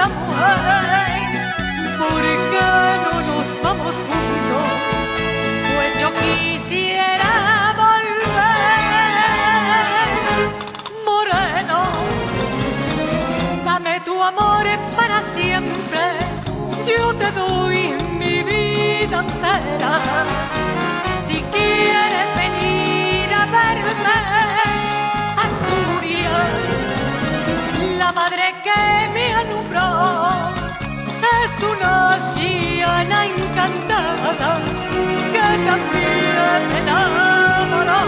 mujer. ¿Por qué no nos vamos juntos? Pues yo quisiera volver. Moreno, dame tu amor para siempre. Yo te doy mi vida entera. Si quieres venir a verme, Asturias, la madre que me alumbró es una anciana encantada que también me enamoró.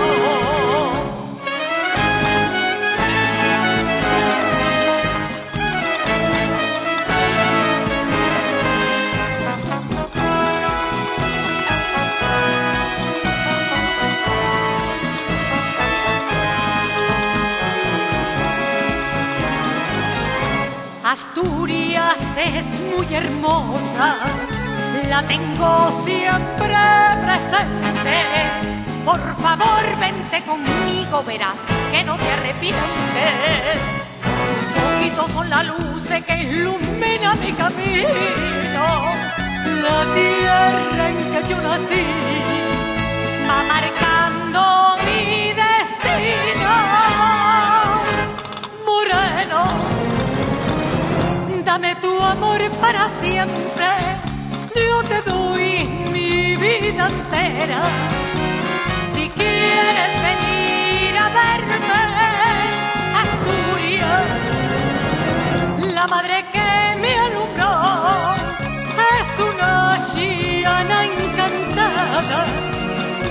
Asturias es muy hermosa, la tengo siempre presente. Por favor, vente conmigo, verás que no te arrepientes. Tus ojitos son la luz que ilumina mi camino. La tierra en que yo nací va marcando mi destino. Moreno, dame tu amor para siempre, yo te doy mi vida entera. Si quieres venir a verme, Asturias, la madre que me alumbró es una anciana encantada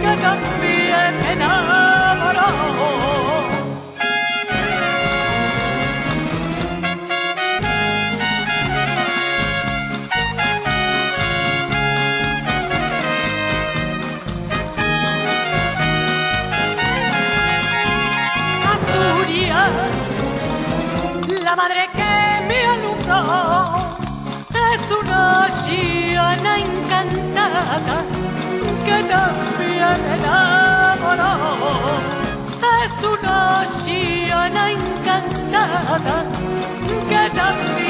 que también me enamoró. La madre que me alumbró es una anciana encantada que también me enamoró. Es una anciana encantada que también